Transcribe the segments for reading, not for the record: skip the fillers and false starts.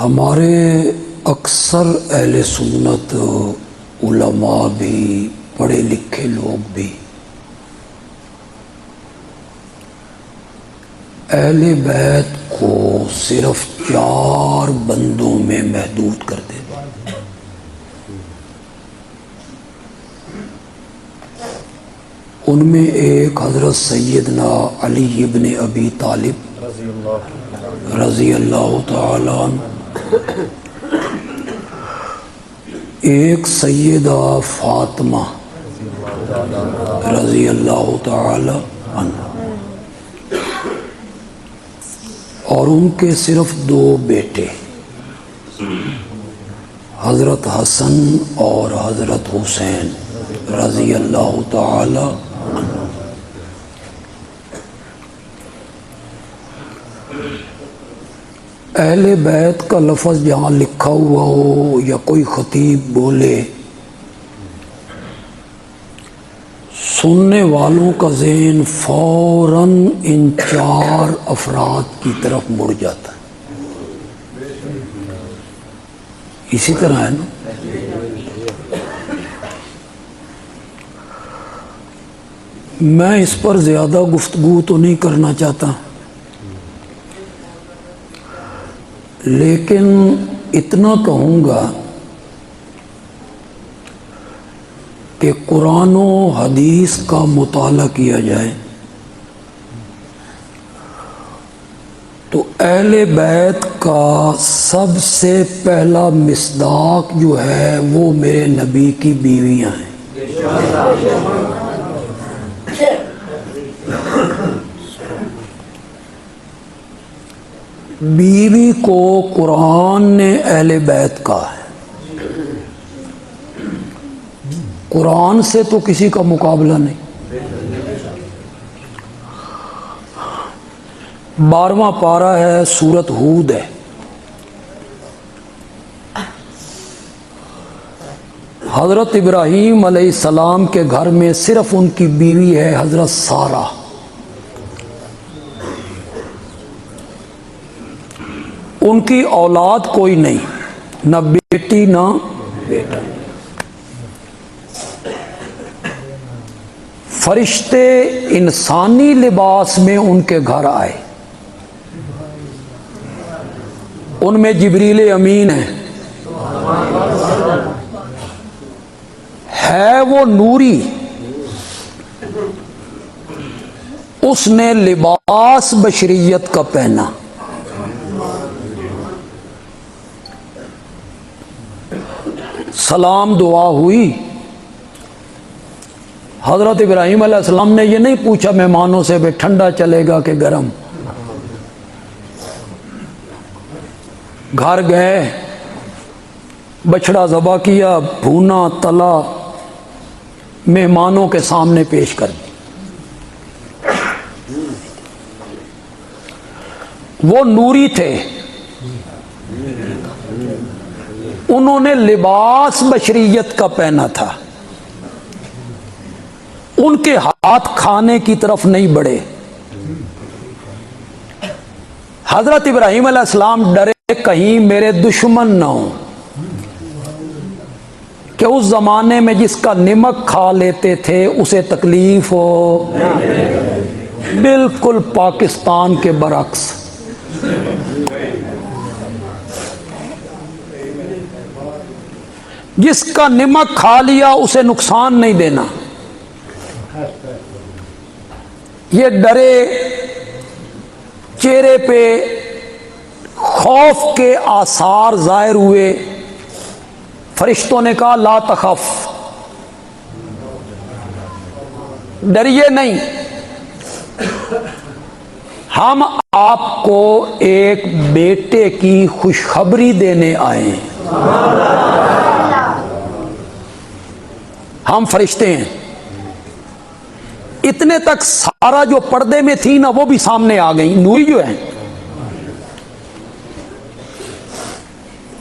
ہمارے اکثر اہل سنت علماء بھی پڑھے لکھے لوگ بھی اہل بیت کو صرف 4 بندوں میں محدود کر دیتے ہیں۔ ان میں ایک حضرت سیدنا علی ابن ابی طالب رضی اللہ تعالیٰ عنہ، ایک سیدہ فاطمہ رضی اللہ تعالی عنہ، اور ان کے صرف 2 بیٹے حضرت حسن اور حضرت حسین رضی اللہ تعالی عنہ۔ اہل بیت کا لفظ جہاں لکھا ہوا ہو یا کوئی خطیب بولے، سننے والوں کا ذہن فوراً ان 4 افراد کی طرف مڑ جاتا ہے۔ اسی طرح ہے نا، میں اس پر زیادہ گفتگو تو نہیں کرنا چاہتا، لیکن اتنا کہوں گا کہ قرآن و حدیث کا مطالعہ کیا جائے تو اہل بیت کا سب سے پہلا مصداق جو ہے وہ میرے نبی کی بیویاں ہیں۔ بیوی کو قرآن نے اہل بیت کہا ہے، قرآن سے تو کسی کا مقابلہ نہیں۔ 12واں پارہ ہے، سورۃ ہود ہے۔ حضرت ابراہیم علیہ السلام کے گھر میں صرف ان کی بیوی ہے حضرت سارہ، ان کی اولاد کوئی نہیں، نہ بیٹی نہ بیٹا۔ فرشتے انسانی لباس میں ان کے گھر آئے، ان میں جبریل امین ہے وہ نوری، اس نے لباس بشریت کا پہنا۔ سلام دعا ہوئی، حضرت ابراہیم علیہ السلام نے یہ نہیں پوچھا مہمانوں سے بھئی ٹھنڈا چلے گا کہ گرم، گھر گئے، بچڑا ذبح کیا، بھونا تلا، مہمانوں کے سامنے پیش کر دی۔ وہ نوری تھے، انہوں نے لباس بشریت کا پہنا تھا، ان کے ہاتھ کھانے کی طرف نہیں بڑھے۔ حضرت ابراہیم علیہ السلام ڈرے کہیں میرے دشمن نہ ہوں، کہ اس زمانے میں جس کا نمک کھا لیتے تھے اسے تکلیف ہو، بالکل پاکستان کے برعکس۔ جس کا نمک کھا لیا اسے نقصان نہیں دینا۔ یہ ڈرے، چہرے پہ خوف کے آثار ظاہر ہوئے۔ فرشتوں نے کہا لا تخف، ڈریے نہیں، ہم آپ کو ایک بیٹے کی خوشخبری دینے آئے ہیں، ہم فرشتے ہیں۔ اتنے تک سارا جو پردے میں تھی نا وہ بھی سامنے آ گئی، نوری جو ہے۔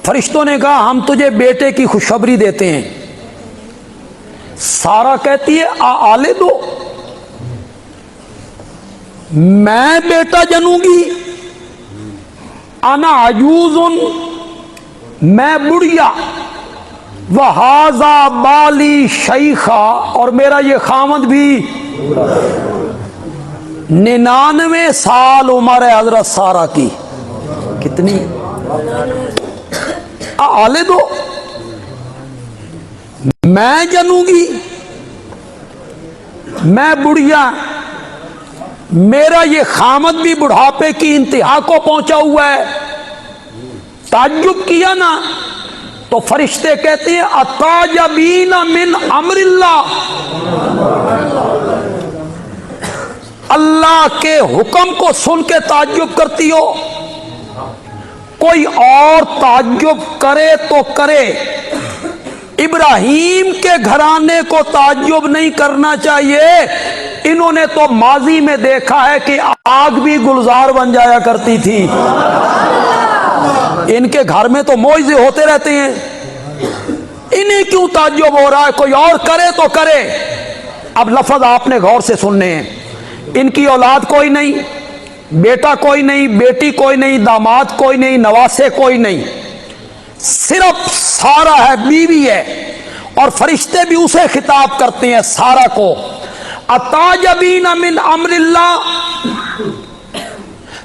فرشتوں نے کہا ہم تجھے بیٹے کی خوشخبری دیتے ہیں۔ سارا کہتی ہے آلے دو، میں بیٹا جنوں گی، انا عجوز میں بڑھیا، وہذا بالی شیخا، اور میرا یہ خامد بھی 99 سال عمر ہے حضرت سارہ کی. کتنی آلے دو، میں جنوں گی، میں بڑھیا، میرا یہ خامد بھی بڑھاپے کی انتہا کو پہنچا ہوا ہے. تعجب کیا نا تو فرشتے کہتے ہیں اتعجبین من امر اللہ، اللہ کے حکم کو سن کے تعجب کرتی ہو. کوئی اور تعجب کرے تو کرے، ابراہیم کے گھرانے کو تعجب نہیں کرنا چاہیے. انہوں نے تو ماضی میں دیکھا ہے کہ آگ بھی گلزار بن جایا کرتی تھی. ان کے گھر میں تو معجزے ہوتے رہتے ہیں، انہیں کیوں تعجب ہو رہا ہے؟ کوئی اور کرے تو کرے. اب لفظ آپ نے غور سے سننے ہیں. ان کی اولاد کوئی نہیں، بیٹا کوئی نہیں، بیٹی کوئی نہیں، داماد کوئی نہیں، نواسے کوئی نہیں، صرف سارہ ہے، بیوی ہے. اور فرشتے بھی اسے خطاب کرتے ہیں سارہ کو. اتعجبین من امر اللہ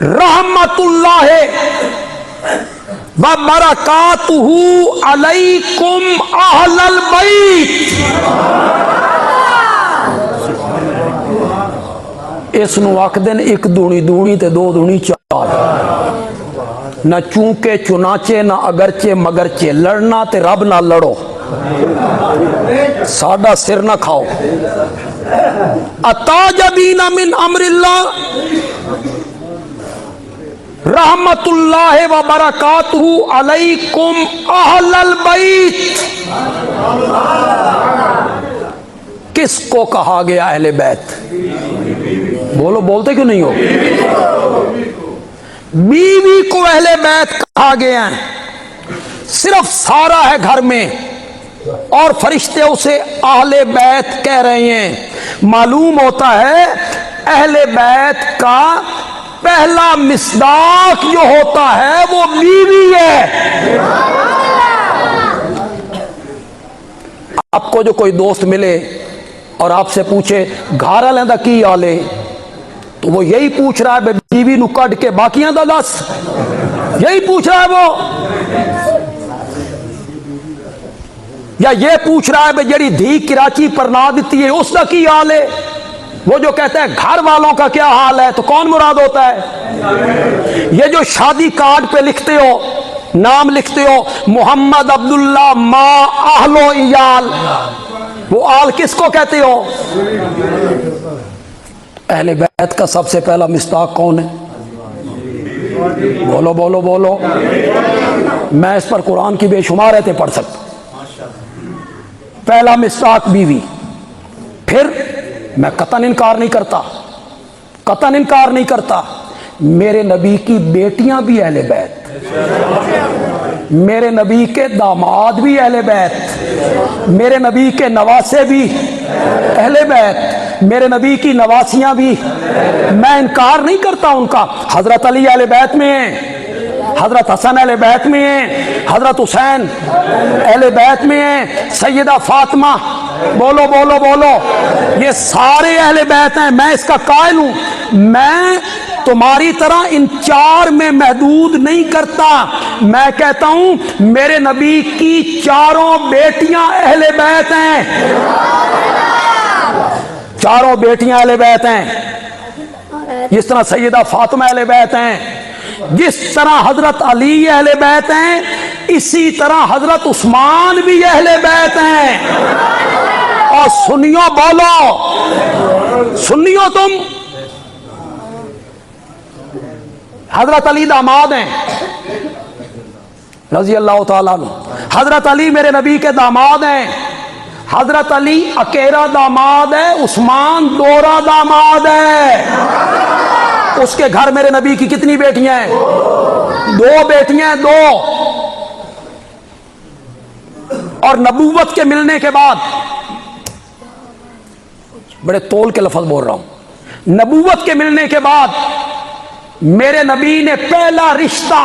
رحمت اللہ وبرکاتہ علیکم اہل البیت. اس نو آکھ دن ایک دونی دونی تے دو دونی چار. نہ چونکہ چنانچہ نہ اگرچہ مگرچہ، لڑنا تے رب نہ لڑو، ساڈا سر نہ کھاؤ. اتعجبین من امر اللہ رحمت اللہ وبرکاتہ علیکم اہل البیت. کس کو کہا گیا اہل بیت؟ بولو، بولتے کیوں نہیں ہو؟ بیوی کو اہل بیت کہا گیا ہے. صرف سارہ ہے گھر میں اور فرشتے اسے اہل بیت کہہ رہے ہیں. معلوم ہوتا ہے اہل بیت کا پہلا مصداق جو ہوتا ہے وہ بیوی ہے. آپ کو جو کوئی دوست ملے اور آپ سے پوچھے گھر والے دا کی حال ہے، تو وہ یہی پوچھ رہا ہے بیوی نو کڈ کے باقیاں دا دس، یہی پوچھ رہا ہے وہ. یا یہ پوچھ رہا ہے جڑی دھی کراچی پر نہ دیتی ہے اس کا کی حال ہے. وہ جو کہتا ہے گھر والوں کا کیا حال ہے تو کون مراد ہوتا ہے؟ یہ جو شادی کارڈ پہ لکھتے ہو، نام لکھتے ہو محمد عبداللہ ما اہل و عیال، وہ آل کس کو کہتے ہو؟ اہل بیت کا سب سے پہلا مصداق کون ہے؟ بولو بولو بولو. میں اس پر قرآن کی بے شمار آیتیں پڑھ سکتا. پہلا مصداق بیوی. پھر میں قطعاً انکار نہیں کرتا، قطعاً انکار نہیں کرتا، میرے نبی کی بیٹیاں بھی اہل بیت، میرے نبی کے داماد بھی اہل بیت، میرے نبی کے نواسے بھی اہل بیت، میرے نبی کی نواسیاں بھی. میں انکار نہیں کرتا ان کا. حضرت علی اہل بیت میں ہیں، حضرت حسن اہل بیت میں ہیں، حضرت حسین اہل بیت میں ہیں، سیدہ فاطمہ، بولو بولو بولو، یہ سارے اہل بیت ہیں. میں اس کا قائل ہوں. میں تمہاری طرح ان چار میں محدود نہیں کرتا. میں کہتا ہوں میرے نبی کی چاروں بیٹیاں اہل بیت ہیں، چاروں بیٹیاں اہل بیت ہیں. جس طرح سیدہ فاطمہ اہل بیت ہیں، جس طرح حضرت علی اہل بیت ہیں، اسی طرح حضرت عثمان بھی اہل بیت ہیں. اور سنیو بولو، سنیو تم، حضرت علی داماد ہیں رضی اللہ تعالیٰ عنہ. حضرت علی میرے نبی کے داماد ہیں. حضرت علی اکیرا داماد ہے، عثمان دورہ داماد ہے. اس کے گھر میرے نبی کی کتنی بیٹیاں ہیں؟ 2 بیٹیاں ہیں، 2. اور نبوت کے ملنے کے بعد، بڑے تول کے لفظ بول رہا ہوں، نبوت کے ملنے کے بعد میرے نبی نے پہلا رشتہ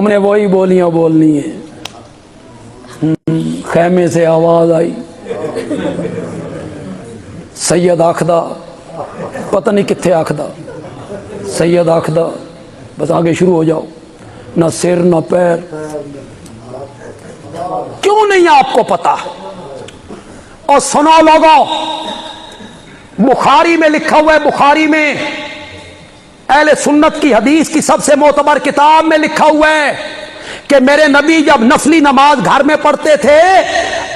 تم نے وہی بولیاں بولنی ہیں. خیمے سے آواز آئی, سید آخدہ, پتہ نہیں کتنے آخدہ, سید آخدہ بس آگے شروع ہو جاؤ, نہ سر نہ پیر. کیوں نہیں آپ کو پتا؟ اور سنو لوگوں, بخاری میں لکھا ہوا ہے, بخاری میں اہل سنت کی حدیث کی سب سے معتبر کتاب میں لکھا ہوا ہے کہ میرے نبی جب نفلی نماز گھر میں پڑھتے تھے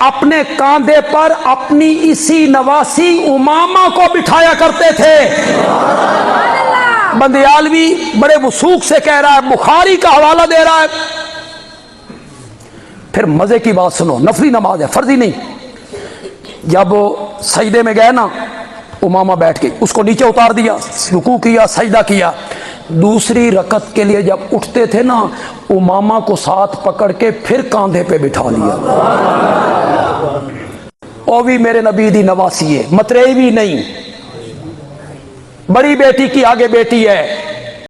اپنے کاندھے پر اپنی اسی نواسی امامہ کو بٹھایا کرتے تھے. بندیالوی بڑے وثوق سے کہہ رہا ہے, بخاری کا حوالہ دے رہا ہے. پھر مزے کی بات سنو, نفلی نماز ہے, فرضی نہیں. جب سجدے میں گئے نا, امامہ بیٹھ کے اس کو نیچے اتار دیا, رکوع کیا, سجدہ کیا. دوسری رکعت کے لیے جب اٹھتے تھے نا, امامہ کو ساتھ پکڑ کے پھر کاندھے پہ بٹھا لیا. او بھی میرے نبی دی نواسی ہے, متریوی نہیں. بڑی بیٹی کی آگے بیٹی ہے,